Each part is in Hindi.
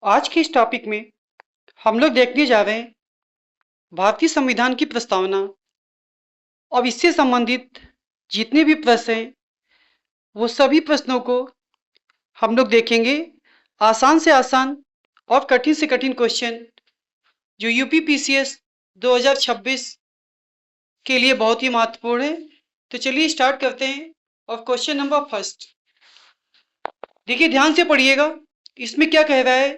आज के इस टॉपिक में हम लोग देखने जा रहे हैं भारतीय संविधान की प्रस्तावना और इससे संबंधित जितने भी प्रश्न हैं वो सभी प्रश्नों को हम लोग देखेंगे। आसान से आसान और कठिन से कठिन क्वेश्चन जो यूपी पीसीएस 2026 के लिए बहुत ही महत्वपूर्ण है। तो चलिए स्टार्ट करते हैं। और क्वेश्चन नंबर फर्स्ट, देखिए ध्यान से पढ़िएगा। इसमें क्या कह रहा है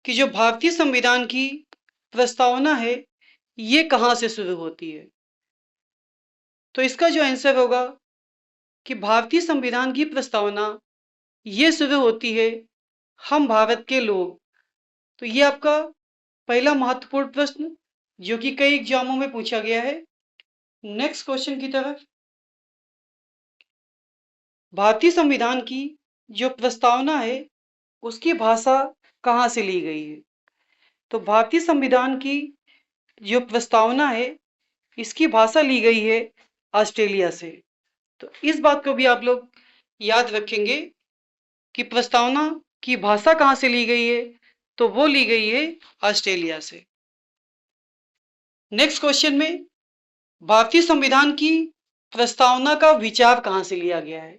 कि जो भारतीय संविधान की प्रस्तावना है ये कहाँ से शुरू होती है। तो इसका जो आंसर होगा कि भारतीय संविधान की प्रस्तावना ये शुरू होती है हम भारत के लोग। तो ये आपका पहला महत्वपूर्ण प्रश्न जो कि कई एग्जामों में पूछा गया है। नेक्स्ट क्वेश्चन की तरफ, भारतीय संविधान की जो प्रस्तावना है उसकी भाषा कहाँ से ली गई है। तो भारतीय संविधान की जो प्रस्तावना है इसकी भाषा ली गई है ऑस्ट्रेलिया से। तो इस बात को भी आप लोग याद रखेंगे कि प्रस्तावना की भाषा कहाँ से ली गई है, तो वो ली गई है ऑस्ट्रेलिया से। नेक्स्ट क्वेश्चन में भारतीय संविधान की प्रस्तावना का विचार कहाँ से लिया गया है।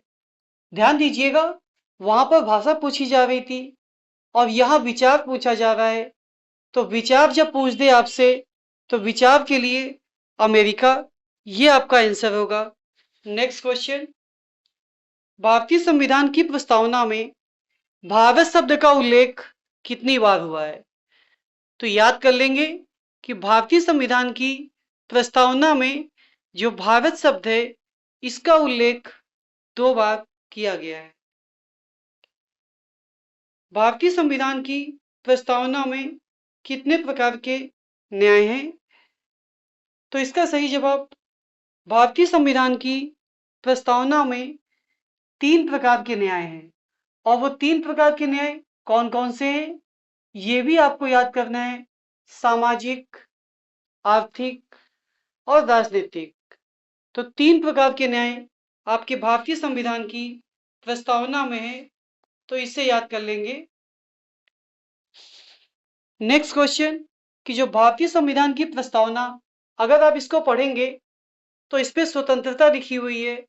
ध्यान दीजिएगा, वहां पर भाषा पूछी जा रही थी और यहाँ विचार पूछा जा रहा है। तो विचार जब पूछ दे आपसे तो विचार के लिए अमेरिका, ये आपका आंसर होगा। नेक्स्ट क्वेश्चन, भारतीय संविधान की प्रस्तावना में भारत शब्द का उल्लेख कितनी बार हुआ है। तो याद कर लेंगे कि भारतीय संविधान की प्रस्तावना में जो भारत शब्द है इसका उल्लेख 2 बार किया गया है। भारतीय संविधान की प्रस्तावना में कितने प्रकार के न्याय हैं। तो इसका सही जवाब, भारतीय संविधान की प्रस्तावना में 3 प्रकार के न्याय हैं। और वो 3 प्रकार के न्याय कौन कौन से हैं ये भी आपको याद करना है। सामाजिक, आर्थिक और राजनीतिक। तो 3 प्रकार के न्याय आपके भारतीय संविधान की प्रस्तावना में है, तो इसे याद कर लेंगे। नेक्स्ट क्वेश्चन, कि जो भारतीय संविधान की प्रस्तावना अगर आप इसको पढ़ेंगे तो इस पे स्वतंत्रता लिखी हुई है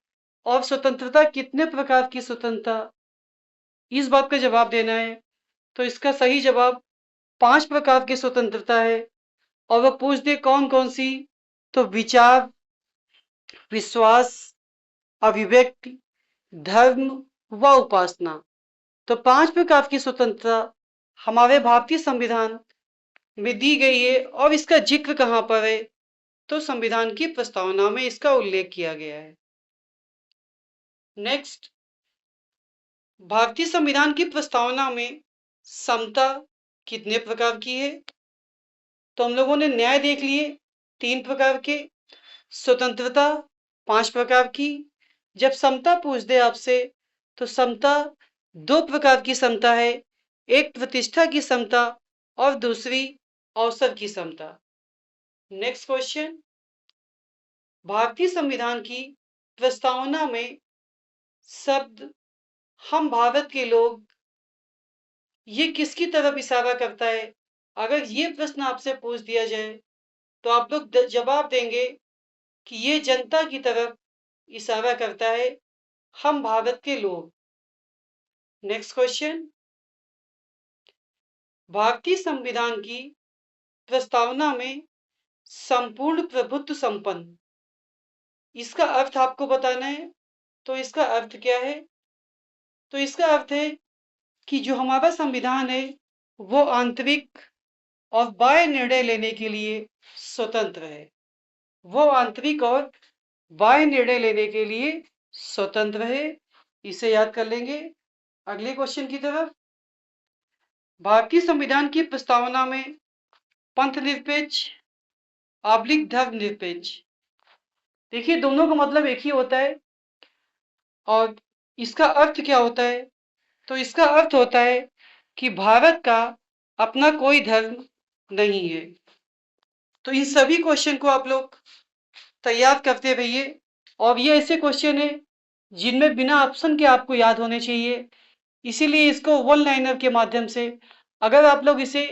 और स्वतंत्रता कितने प्रकार की स्वतंत्रता, इस बात का जवाब देना है। तो इसका सही जवाब 5 प्रकार की स्वतंत्रता है। और वह पूछ दे कौन कौन सी, तो विचार, विश्वास, अभिव्यक्ति, धर्म व उपासना। तो 5 प्रकार की स्वतंत्रता हमारे भारतीय संविधान में दी गई है। और इसका जिक्र कहाँ पर है, तो संविधान की प्रस्तावना में इसका उल्लेख किया गया है। नेक्स्ट, भारतीय संविधान की प्रस्तावना में समता कितने प्रकार की है। तो हम लोगों ने न्याय देख लिए 3 प्रकार के, स्वतंत्रता 5 प्रकार की। जब समता पूछ दे आपसे तो समता 2 प्रकार की समता है, एक प्रतिष्ठा की समता और दूसरी अवसर की समता। नेक्स्ट क्वेश्चन, भारतीय संविधान की प्रस्तावना में शब्द हम भारत के लोग ये किसकी तरफ इशारा करता है। अगर ये प्रश्न आपसे पूछ दिया जाए तो आप लोग जवाब देंगे कि ये जनता की तरफ इशारा करता है, हम भारत के लोग। नेक्स्ट क्वेश्चन, भारतीय संविधान की प्रस्तावना में संपूर्ण प्रभुत्व संपन्न, इसका अर्थ आपको बताना है। तो इसका अर्थ क्या है, तो इसका अर्थ है कि जो हमारा संविधान है वो आंतरिक और बाह्य निर्णय लेने के लिए स्वतंत्र है। वो आंतरिक और बाह्य निर्णय लेने के लिए स्वतंत्र है। इसे याद कर लेंगे। अगले क्वेश्चन की तरफ, भारतीय संविधान की प्रस्तावना में पंथ निरपेक्ष धर्मनिरपेक्ष, देखिए दोनों का मतलब एक ही होता है। और इसका अर्थ क्या होता है, तो इसका अर्थ होता है कि भारत का अपना कोई धर्म नहीं है। तो इन सभी क्वेश्चन को आप लोग तैयार करते रहिए। और ये ऐसे क्वेश्चन है जिनमें बिना ऑप्शन के आपको याद होने चाहिए, इसीलिए इसको वन लाइनर के माध्यम से अगर आप लोग इसे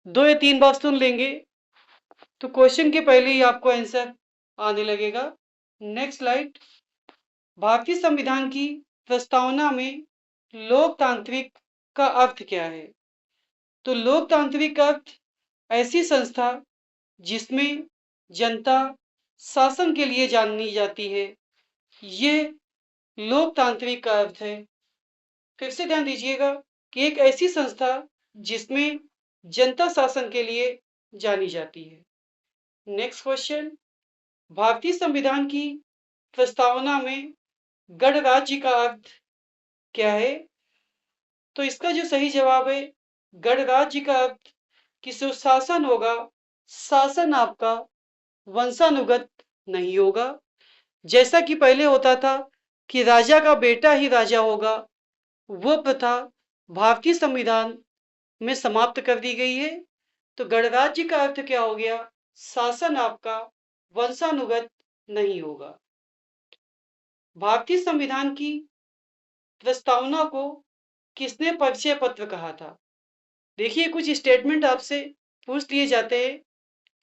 2 या 3 बार सुन लेंगे तो क्वेश्चन के पहले ही आपको आंसर आने लगेगा। Next slide. भारतीय संविधान की प्रस्तावना में लोकतांत्रिक का अर्थ क्या है? तो लोकतांत्रिक अर्थ ऐसी संस्था जिसमें जनता शासन के लिए जानी जाती है, ये लोकतांत्रिक का अर्थ है। फिर से ध्यान दीजिएगा कि एक ऐसी संस्था जिसमें जनता शासन के लिए जानी जाती है। Next question. भारतीय संविधान की प्रस्तावना में गणराज्य का अर्थ क्या है? तो इसका जो सही जवाब है, गणराज्य का अर्थ कि सुशासन होगा, शासन आपका वंशानुगत नहीं होगा। जैसा कि पहले होता था कि राजा का बेटा ही राजा होगा, वो प्रथा भारतीय संविधान में समाप्त कर दी गई है। तो गणराज्य का अर्थ क्या हो गया? शासन आपका वंशानुगत नहीं होगा। भारतीय संविधान की प्रस्तावना को किसने परिचय पत्र कहा था? देखिए, कुछ स्टेटमेंट आपसे पूछ लिए जाते हैं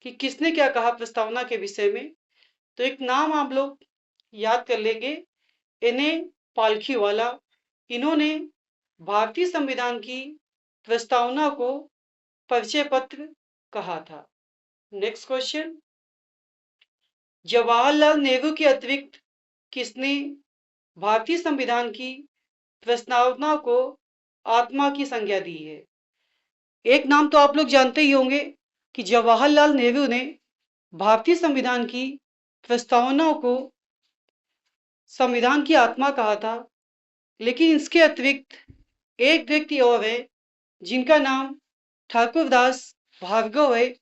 कि किसने क्या कहा प्रस्तावना के विषय में। तो एक नाम आप लोग याद कर लेंगे, एन.ए. पालखीवाला। इन्होंने भारतीय संविधान की प्रस्तावना को परिचय पत्र कहा था। Next question. जवाहरलाल नेहरू के अतिरिक्त किसने भारतीय संविधान की प्रस्तावना को आत्मा की संज्ञा दी है? एक नाम तो आप लोग जानते ही होंगे कि जवाहरलाल नेहरू ने भारतीय संविधान की प्रस्तावना को संविधान की आत्मा कहा था। लेकिन इसके अतिरिक्त एक व्यक्ति और है जिनका नाम ठाकुरदास भार्गव है।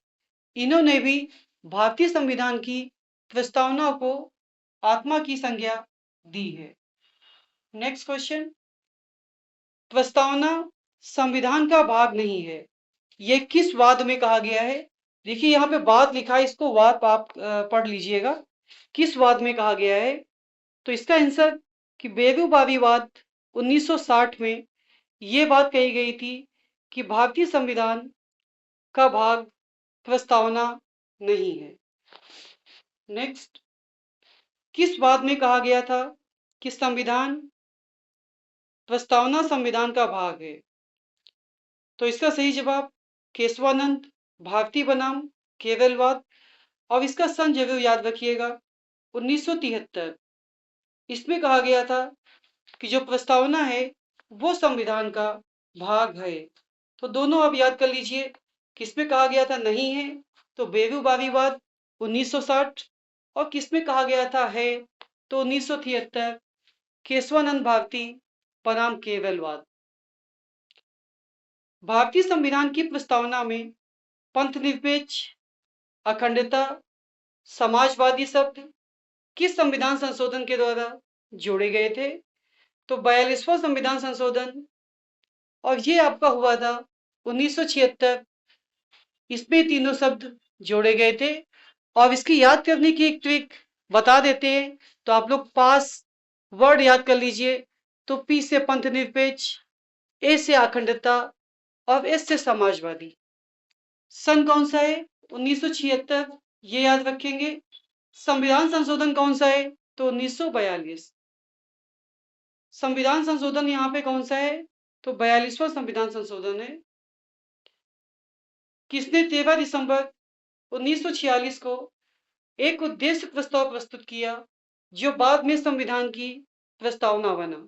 इन्होंने भी भारतीय संविधान की प्रस्तावना को आत्मा की संज्ञा दी है। Next question. प्रस्तावना संविधान का भाग नहीं है, यह किस वाद में कहा गया है? देखिए, यहाँ पे वाद लिखा है, इसको वाद आप पढ़ लीजिएगा। किस वाद में कहा गया है? तो इसका आंसर कि बेरूबारीवाद 1960 में ये बात कही गई थी कि भारतीय संविधान का भाग प्रस्तावना नहीं है। नेक्स्ट। किस वाद में कहा गया था कि संविधान प्रस्तावना संविधान का भाग है? तो इसका सही जवाब केशवानंद भारती बनाम केरलवाद। और इसका सन जरूर याद रखिएगा, 1973। इसमें कहा गया था कि जो प्रस्तावना है वो संविधान का भाग है। तो दोनों आप याद कर लीजिए, किसमें कहा गया था नहीं है, तो बेरूबारीवाद 1960, और किसमें कहा गया था है, तो 1973 केशवानंद भारती बनाम केरलवाद। भारतीय संविधान की प्रस्तावना में पंथनिरपेक्ष, अखंडता, समाजवादी शब्द किस संविधान संशोधन के द्वारा जोड़े गए थे? तो 42वां संविधान संशोधन, और ये आपका हुआ था 1976। इसमें तीनों शब्द जोड़े गए थे। और इसकी याद करने की एक ट्रिक बता देते हैं, तो आप लोग पास वर्ड याद कर लीजिए। तो पी से पंथनिरपेक्ष, ए से अखंडता और एस से समाजवादी। सन कौन सा है? 1976, ये याद रखेंगे। संविधान संशोधन कौन सा है? तो 1942। संविधान संशोधन यहाँ पे कौन सा है? तो 42वां संविधान संशोधन है। किसने 13 दिसंबर 1946 को एक उद्देश्य प्रस्ताव प्रस्तुत किया जो बाद में संविधान की प्रस्तावना बना?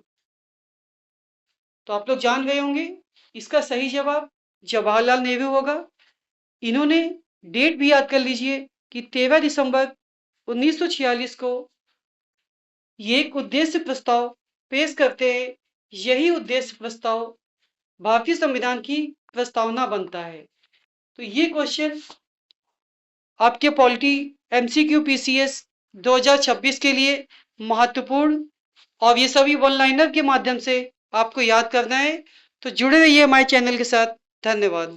तो आप लोग जान गए होंगे, इसका सही जवाब जवाहरलाल नेहरू होगा। इन्होंने डेट भी याद कर लीजिए कि 13 दिसंबर 1946 को ये एक उद्देश्य प्रस्ताव पेश करते हैं। यही उद्देश्य प्रस्ताव भारतीय संविधान की प्रस्तावना बनता है। तो ये क्वेश्चन आपके पॉलिटी MCQ PCS 2026 के लिए महत्वपूर्ण, और ये सभी वन लाइनर के माध्यम से आपको याद करना है। तो जुड़े रहिए हमारे चैनल के साथ। धन्यवाद।